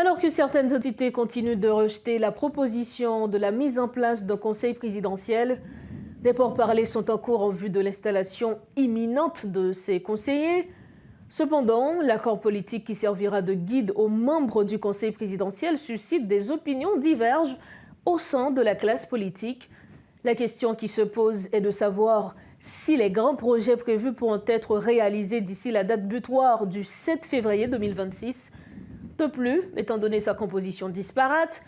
Alors que certaines entités continuent de rejeter la proposition de la mise en place d'un conseil présidentiel, des pourparlers sont en cours en vue de l'installation imminente de ces conseillers. Cependant, l'accord politique qui servira de guide aux membres du conseil présidentiel suscite des opinions diverges au sein de la classe politique. La question qui se pose est de savoir si les grands projets prévus pourront être réalisés d'ici la date butoir du 7 février 2026. De plus, étant donné sa composition disparate,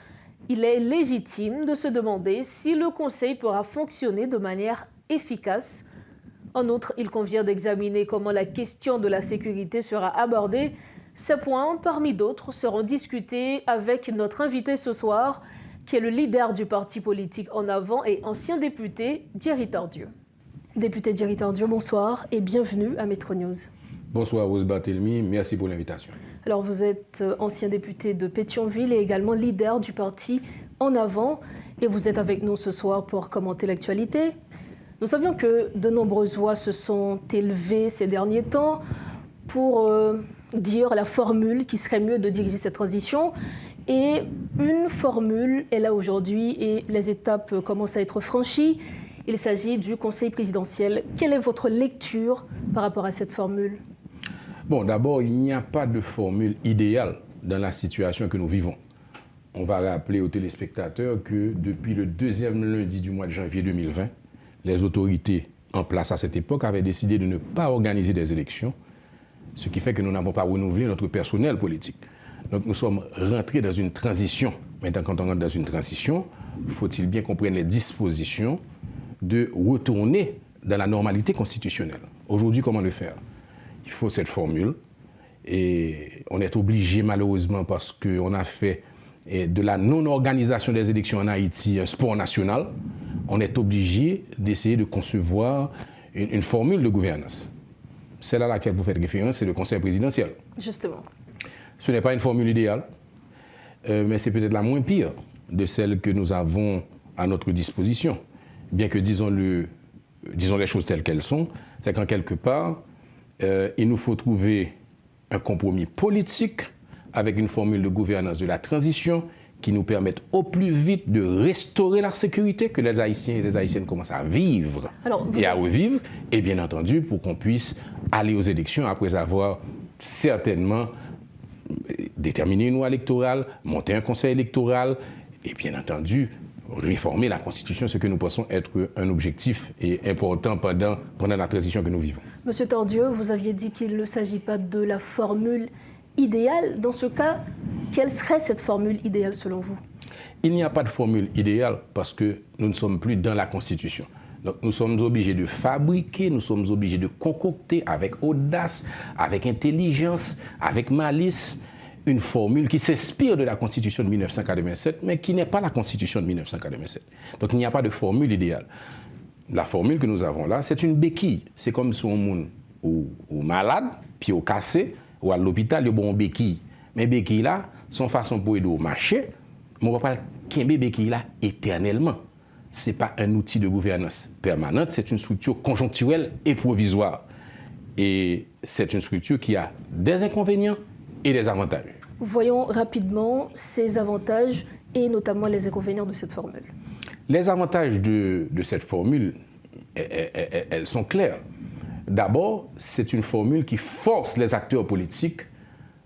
il est légitime de se demander si le Conseil pourra fonctionner de manière efficace. En outre, il convient d'examiner comment la question de la sécurité sera abordée. Ces points, parmi d'autres, seront discutés avec notre invité ce soir, qui est le leader du parti politique En Avant et ancien député, Thierry Tardieu. Député Thierry Tardieu, bonsoir et bienvenue à Metro News. Bonsoir Rose Barthélemy, merci pour l'invitation. Alors vous êtes ancien député de Pétionville et également leader du parti En Avant et vous êtes avec nous ce soir pour commenter l'actualité. Nous savions que de nombreuses voix se sont élevées ces derniers temps pour dire la formule qui serait mieux de diriger cette transition. Et une formule est là aujourd'hui et les étapes commencent à être franchies. Il s'agit du Conseil présidentiel. Quelle est votre lecture par rapport à cette formule ? Bon, d'abord, il n'y a pas de formule idéale dans la situation que nous vivons. On va rappeler aux téléspectateurs que depuis le deuxième lundi du mois de janvier 2020, les autorités en place à cette époque avaient décidé de ne pas organiser des élections, ce qui fait que nous n'avons pas renouvelé notre personnel politique. Donc nous sommes rentrés dans une transition. Maintenant, quand on rentre dans une transition, faut-il bien qu'on prenne les dispositions de retourner dans la normalité constitutionnelle. Aujourd'hui, comment le faire ? Il faut cette formule et on est obligé malheureusement parce qu'on a fait de la non-organisation des élections en Haïti un sport national, on est obligé d'essayer de concevoir une formule de gouvernance. Celle à laquelle vous faites référence, c'est le Conseil présidentiel. Justement. Ce n'est pas une formule idéale, mais c'est peut-être la moins pire de celle que nous avons à notre disposition. Bien que, disons les choses telles qu'elles sont, c'est qu'en quelque part, il nous faut trouver un compromis politique avec une formule de gouvernance de la transition qui nous permette au plus vite de restaurer la sécurité que les Haïtiens et les Haïtiennes commencent à vivre et à revivre, et bien entendu pour qu'on puisse aller aux élections après avoir certainement déterminé une loi électorale, monter un conseil électoral et bien entendu réformer la Constitution, ce que nous pensons être un objectif et important pendant la transition que nous vivons. Monsieur Tardieu, vous aviez dit qu'il ne s'agit pas de la formule idéale. Dans ce cas, quelle serait cette formule idéale selon vous? Il n'y a pas de formule idéale parce que nous ne sommes plus dans la Constitution. Donc nous sommes obligés de fabriquer, nous sommes obligés de concocter avec audace, avec intelligence, avec malice, une formule qui s'inspire de la Constitution de 1987, mais qui n'est pas la Constitution de 1987. Donc il n'y a pas de formule idéale. La formule que nous avons là, c'est une béquille. C'est comme si on monde ou malade, puis au cassé, ou à l'hôpital, il y a bon béquille. Mais béquille là, son façon pour aider au marché, mais on ne va pas qu'aimer béquille là éternellement. Ce n'est pas un outil de gouvernance permanente, c'est une structure conjoncturelle et provisoire. Et c'est une structure qui a des inconvénients et des avantages. Voyons rapidement ces avantages et notamment les inconvénients de cette formule. Les avantages de cette formule, elles sont claires. D'abord, c'est une formule qui force les acteurs politiques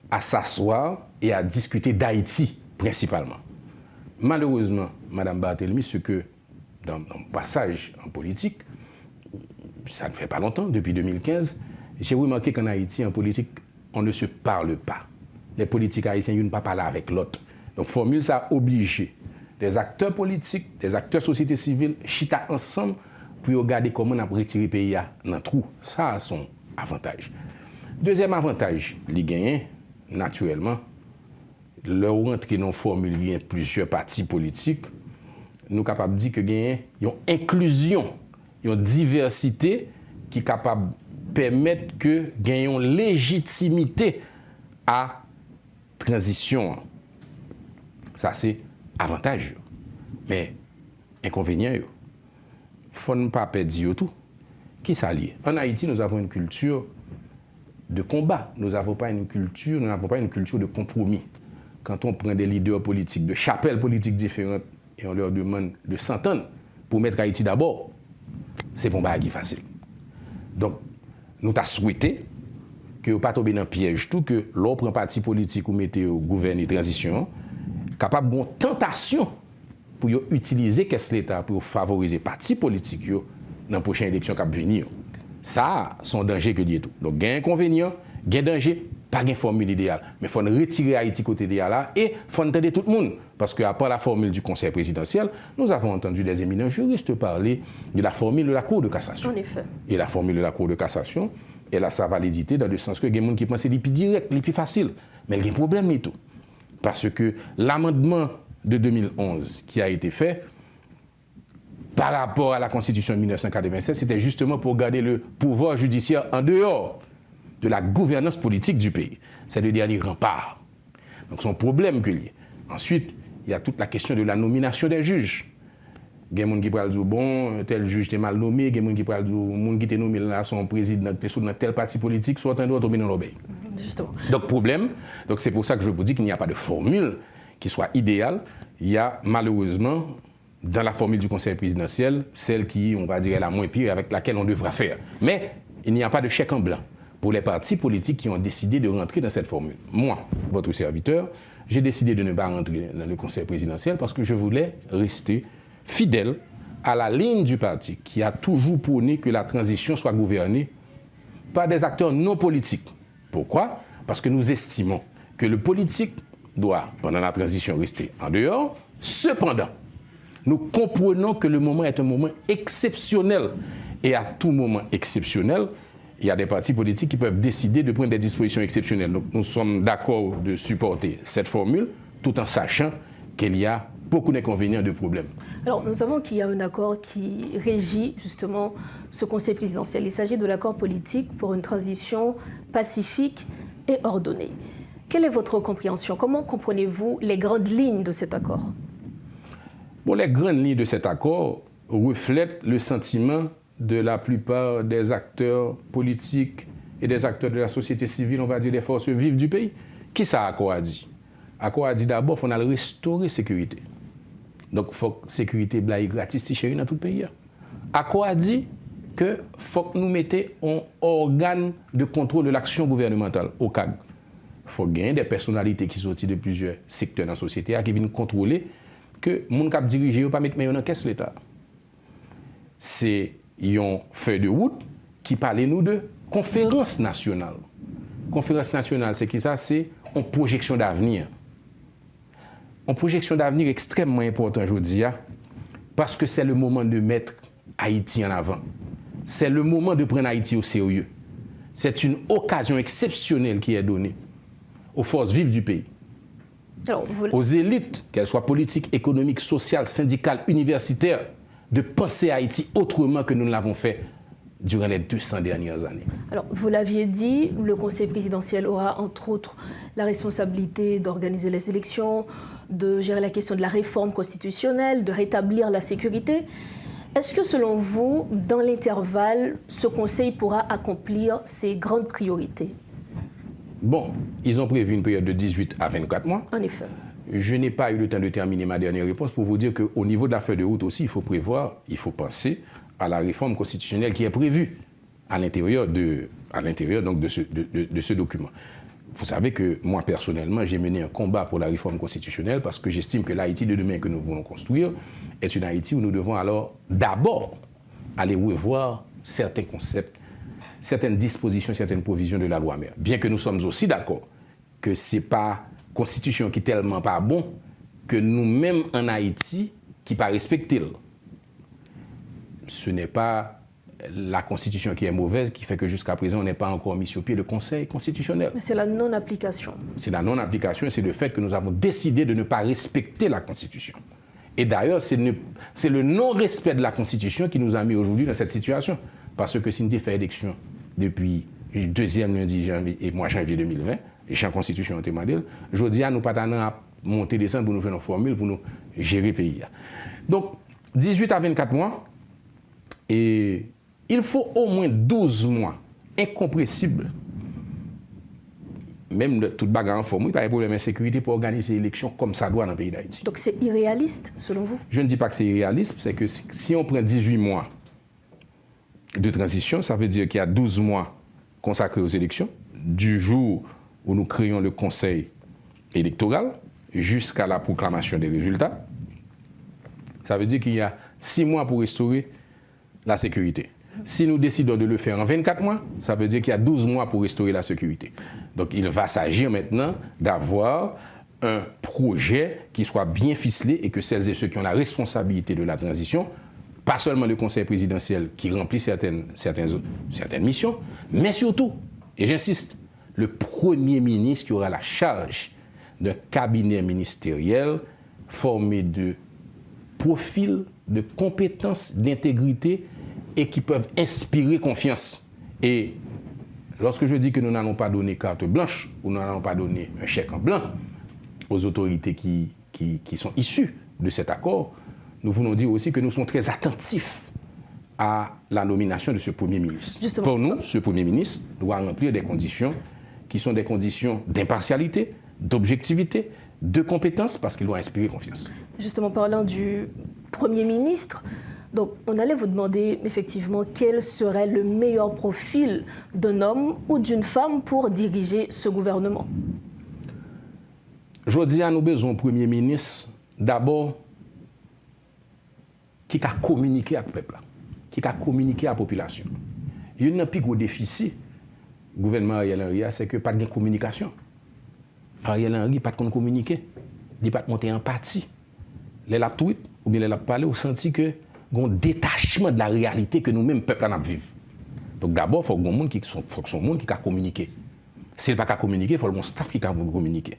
à s'asseoir et à discuter d'Haïti principalement. Malheureusement, Mme Barthélemy, ce que dans mon passage en politique, ça ne fait pas longtemps, depuis 2015, j'ai remarqué qu'en Haïti, en politique, on ne se parle pas. Les politiques haïtiens ne parlent pas parler avec l'autre. Donc, formule, ça a obligé des acteurs politiques, des acteurs société civile, chita ensemble pour regarder comment on a retiré le pays dans le trou. Ça a son avantage. Deuxième avantage, les gagnants, naturellement, leur rentrée dans la formule, il y a plusieurs partis politiques, nous sommes capables de dire que gagnants, il y a une inclusion, il y a une diversité qui est capable de permettre que gagnons légitimité à transition. Ça, c'est avantage. Mais inconvénient, il ne faut pas perdre tout. Qui s'allie? En Haïti, nous avons une culture de combat. Nous n'avons pas une culture de compromis. quand on prend des leaders politiques, de chapelles politiques différentes, et on leur demande de s'entendre pour mettre Haïti d'abord, c'est bon bagage facile. Donc, nous t'as souhaité que vous ne pas tomber dans le piège, tout que l'on prend parti politique ou mettez au gouvernement transition, capable de tentation pour utiliser qu'est-ce l'État pour favoriser parti politique dans la prochaine élection qui va venir. Ça, c'est un danger que dit tout. Donc, il y a un inconvénient, il y a un danger, pas de formule idéale. Mais il faut retirer Haïti côté idéal là et il faut entendre tout le monde. Parce qu'après la formule du Conseil présidentiel, nous avons entendu des éminents juristes parler de la formule de la Cour de cassation. En effet. Et la formule de la Cour de cassation, elle a sa validité dans le sens que il y a des gens qui pensent que c'est plus direct, plus facile. Mais il y a un problème et tout. Parce que l'amendement de 2011 qui a été fait par rapport à la Constitution de 1987, c'était justement pour garder le pouvoir judiciaire en dehors de la gouvernance politique du pays. C'est le dernier rempart. Donc, c'est un problème que lié. Ensuite, il y a toute la question de la nomination des juges. Il y a des gens qui parlent du bon, tel juge est mal nommé, il y a des gens qui parlent du monde qui est nommé là, son président, dans tel parti politique, soit un autre tomber dans l'obéi. Justement. Donc, problème. Donc, c'est pour ça que je vous dis qu'il n'y a pas de formule qui soit idéale. Il y a malheureusement, dans la formule du Conseil présidentiel, celle qui, on va dire, est la moins pire, avec laquelle on devra faire. Mais il n'y a pas de chèque en blanc pour les partis politiques qui ont décidé de rentrer dans cette formule. Moi, votre serviteur, j'ai décidé de ne pas rentrer dans le Conseil présidentiel parce que je voulais rester fidèle à la ligne du parti qui a toujours prôné que la transition soit gouvernée par des acteurs non politiques. Pourquoi? Parce que nous estimons que le politique doit, pendant la transition, rester en dehors. Cependant, nous comprenons que le moment est un moment exceptionnel. Et à tout moment exceptionnel, il y a des partis politiques qui peuvent décider de prendre des dispositions exceptionnelles. Donc nous sommes d'accord de supporter cette formule, tout en sachant qu'il y a beaucoup d'inconvénients, de problèmes. Alors, nous savons qu'il y a un accord qui régit justement ce Conseil présidentiel. Il s'agit de l'accord politique pour une transition pacifique et ordonnée. Quelle est votre compréhension? Comment comprenez-vous les grandes lignes de cet accord? Bon, les grandes lignes de cet accord reflètent le sentiment de la plupart des acteurs politiques et des acteurs de la société civile, on va dire des forces vives du pays. Qui ça accord a dit? Accord a dit d'abord qu'il faut restaurer la sécurité. Donc, il faut que la sécurité blaye gratis si chérie dans tout le pays. Accord a dit qu'il faut que nous mettions un organe de contrôle de l'action gouvernementale au CAG. Il faut gagner des personnalités qui sortent de plusieurs secteurs dans la société qui viennent contrôler que les gens qui dirigent ne pas mettre dans la caisse de l'État. C'est une feuille de route qui parle nous de conférence nationale. Conférence nationale, c'est qui ça? C'est une projection d'avenir. Une projection d'avenir extrêmement importante aujourd'hui, parce que c'est le moment de mettre Haïti en avant. C'est le moment de prendre Haïti au sérieux. C'est une occasion exceptionnelle qui est donnée aux forces vives du pays. Alors, aux élites, qu'elles soient politiques, économiques, sociales, syndicales, universitaires, de penser Haïti autrement que nous l'avons fait durant les 200 dernières années. Alors, vous l'aviez dit, le Conseil présidentiel aura entre autres la responsabilité d'organiser les élections, de gérer la question de la réforme constitutionnelle, de rétablir la sécurité. Est-ce que selon vous, dans l'intervalle, ce Conseil pourra accomplir ses grandes priorités? Bon, ils ont prévu une période de 18 à 24 mois. En effet. Je n'ai pas eu le temps de terminer ma dernière réponse pour vous dire qu'au niveau de la feuille de route aussi, il faut prévoir, il faut penser à la réforme constitutionnelle qui est prévue à l'intérieur de ce document. Vous savez que moi, personnellement, j'ai mené un combat pour la réforme constitutionnelle parce que j'estime que l'Haïti de demain que nous voulons construire est une Haïti où nous devons alors d'abord aller revoir certains concepts, certaines dispositions, certaines provisions de la loi mère. Bien que nous sommes aussi d'accord que ce n'est pas la constitution qui est tellement pas bon que nous-mêmes en Haïti qui pas respecter. Ce n'est pas la constitution qui est mauvaise qui fait que jusqu'à présent on n'est pas encore mis sur pied le Conseil constitutionnel. Mais c'est la non-application. C'est la non-application et c'est le fait que nous avons décidé de ne pas respecter la Constitution. Et d'ailleurs, c'est le non-respect de la Constitution qui nous a mis aujourd'hui dans cette situation. Parce que si nous avons fait élection depuis le 2e lundi janvier et mois janvier 2020, les champs Constitution ont été mandés, je dis à nous pas à monter, descendre pour nous faire une formule pour nous gérer le pays. Donc, 18 à 24 mois, et il faut au moins 12 mois incompressibles même toute bagarre en forme, il n'y a pas de problème de sécurité pour organiser l'élection comme ça doit dans le pays d'Haïti. Donc c'est irréaliste, selon vous? Je ne dis pas que c'est irréaliste, c'est que si on prend 18 mois de transition, ça veut dire qu'il y a 12 mois consacrés aux élections, du jour où nous créons le conseil électoral jusqu'à la proclamation des résultats. Ça veut dire qu'il y a 6 mois pour restaurer la sécurité. Si nous décidons de le faire en 24 mois, ça veut dire qu'il y a 12 mois pour restaurer la sécurité. Donc il va s'agir maintenant d'avoir un projet qui soit bien ficelé et que celles et ceux qui ont la responsabilité de la transition, pas seulement le conseil présidentiel qui remplit certaines missions, mais surtout, et j'insiste, le Premier ministre qui aura la charge d'un cabinet ministériel formé de profils, de compétences, d'intégrité et qui peuvent inspirer confiance. Et lorsque je dis que nous n'allons pas donner carte blanche ou nous n'allons pas donner un chèque en blanc aux autorités qui sont issues de cet accord, nous voulons dire aussi que nous sommes très attentifs à la nomination de ce Premier ministre. Justement. Pour nous, ce Premier ministre doit remplir des conditions qui sont des conditions d'impartialité, d'objectivité, de compétence, parce qu'il doit inspirer confiance. Justement, parlant du Premier ministre, donc on allait vous demander effectivement quel serait le meilleur profil d'un homme ou d'une femme pour diriger ce gouvernement. Je dis à nous besoin Premier ministre, d'abord, qui a communiqué avec le peuple, qui a communiqué à la population. Il y a un plus gros déficit, le gouvernement Ariel Henry, c'est que pas de communication. Ariel Henry n'a pas de communiquer, il n'a pas de monter en partie. Les lap tweet ou bien les lap parler, on senti que y a un détachement de la réalité que nous-mêmes, peuple, en vivons. Donc d'abord, il faut que son monde qui a communiqué. S'il n'a pas communiquer, il faut le staff qui a communiqué.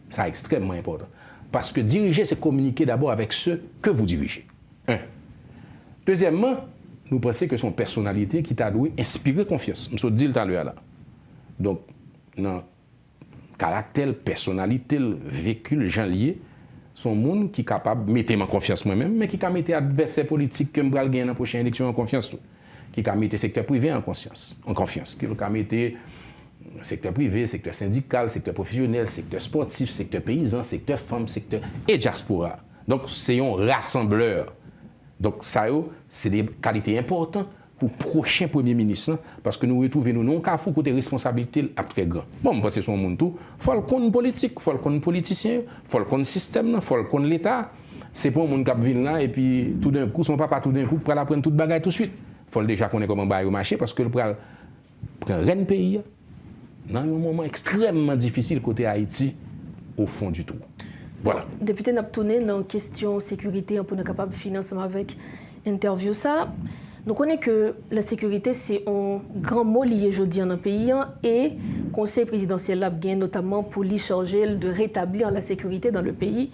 C'est extrêmement important. Parce que diriger, c'est communiquer d'abord avec ceux que vous dirigez. Un. Deuxièmement, nous pensons que son personnalité qui t'a doué inspirer confiance. Je vous dit tout à l'heure là. Donc, dans caractère, personnalité, véhicule, gens liés, son monde qui est capable de mettre en confiance moi-même, mais qui a mettre adversaire politique que je vais gagner dans la prochaine élection en confiance. Qui a mettre le secteur privé en confiance. Qui a mettre secteur privé, secteur syndical, secteur professionnel, secteur sportif, secteur paysan, secteur femme, secteur et diaspora. Donc, c'est un rassembleur. Donc, ça, c'est des qualités importantes pour le prochain Premier ministre, parce que nous retrouvons nous non qu'à fou côté responsabilité à très grand. Bon, je pense que c'est son monde tout. Il faut le connaître politique, il faut le connaître politicien, il faut le connaître système, il faut le connaître l'État. C'est pas un monde qui vient là et puis tout d'un coup, son papa tout d'un coup, pour apprendre toute bagaille tout de suite. Il faut déjà connaître comment bailler au marché, parce que le prend rien pays dans un moment extrêmement difficile côté Haïti, au fond du tout. Voilà. Député Naptouné, dans la question sécurité, on peut être capable de financer avec interview ça. Donc on est que la sécurité, c'est un grand mot lié aujourd'hui dans le pays et le Conseil présidentiel a bien notamment pour lui charger de rétablir la sécurité dans le pays.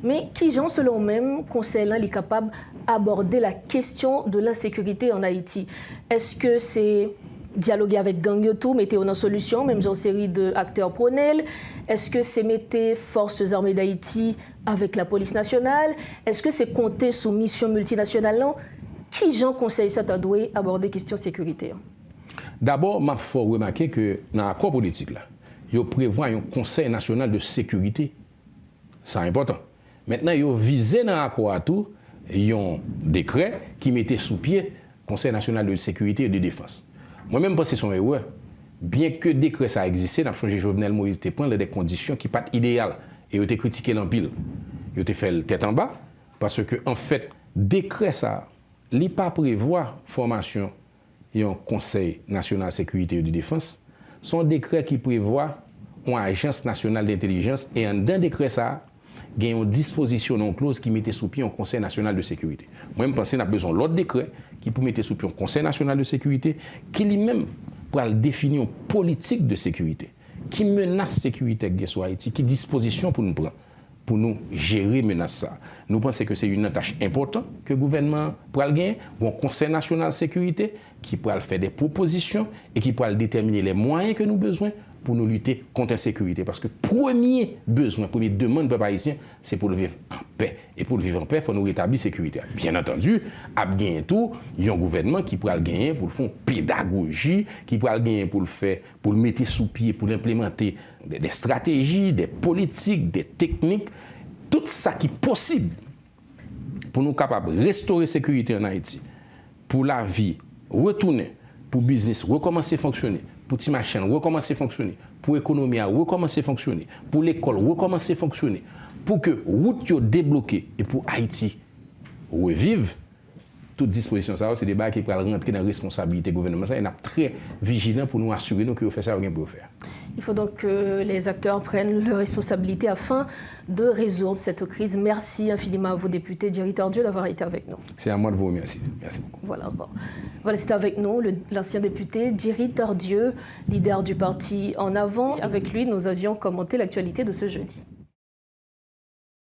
Mais qui, Jean, selon même, Conseil est capable d'aborder la question de l'insécurité en Haïti? Est-ce que c'est dialoguer avec gang tout, mettre en solution, même genre série d'acteurs prônés? Est-ce que c'est mettre forces armées d'Haïti avec la police nationale? Est-ce que c'est compter sous mission multinationale? Non? Qui Jean conseille ça à doué aborder question sécurité? D'abord, il faut remarquer que dans l'accord politique, il prévoit un Conseil national de sécurité. C'est important. Maintenant, il visé dans l'accord à tout, il y a un décret qui mettait sous pied le Conseil national de sécurité et de défense. Moi-même, je pense que c'est son erreur. Bien que le décret ça existait, dans le changé Jovenel Moïse te prendre des conditions qui ne sont pas idéales. Et il a critiqué l'empile. Il a fait le tête en bas, parce que, en fait, décret ça, il n'a pas prévoit formation et un Conseil national de sécurité et de défense. Son décret qui prévoit une agence nationale d'intelligence et dans décret ça, il y a une disposition non clause qui mettait sous pied un Conseil national de sécurité. Moi, je pense qu'on a besoin de l'autre décret qui peut mettre sous pied un Conseil national de sécurité qui lui-même pour définir une politique de sécurité qui menace la sécurité sur Haïti, qui disposition pour nous prendre, pour nous gérer menace ça. Nous pensons que c'est une tâche importante que le gouvernement pourra gagner, un Conseil national de sécurité qui pourra faire des propositions et qui pourra déterminer les moyens que nous avons besoin pour nous lutter contre l'insécurité. Parce que premier besoin, première demande du peuple haïtien, c'est pour le vivre en paix. Et pour le vivre en paix, il faut nous rétablir la sécurité. Bien entendu, à bientôt, il y a un gouvernement qui pourra le gagner pour le faire pédagogie, qui pourra le gagner pour le faire, pour le mettre sous pied, pour l'implémenter des stratégies, des politiques, des techniques, tout ça qui est possible pour nous capables de restaurer la sécurité en Haïti, pour la vie retourner, pour le business recommencer à fonctionner, pour les machines recommencer à fonctionner, pour l'économie recommencer à fonctionner, pour l'école recommencer à fonctionner, pour que la route soit débloquée et pour Haïti revive. Toute disposition, c'est des bails qui peuvent rentrer dans la responsabilité gouvernementale. Et on est très vigilant pour nous assurer que nous faisons ça pour faire. Il faut donc que les acteurs prennent leurs responsabilités afin de résoudre cette crise. Merci infiniment à vous, député Djerry Tardieu, d'avoir été avec nous. C'est à moi de vous remercier. Merci beaucoup. Voilà, c'était avec nous l'ancien député Djerry Tardieu, leader du parti En Avant. Avec lui, nous avions commenté l'actualité de ce jeudi.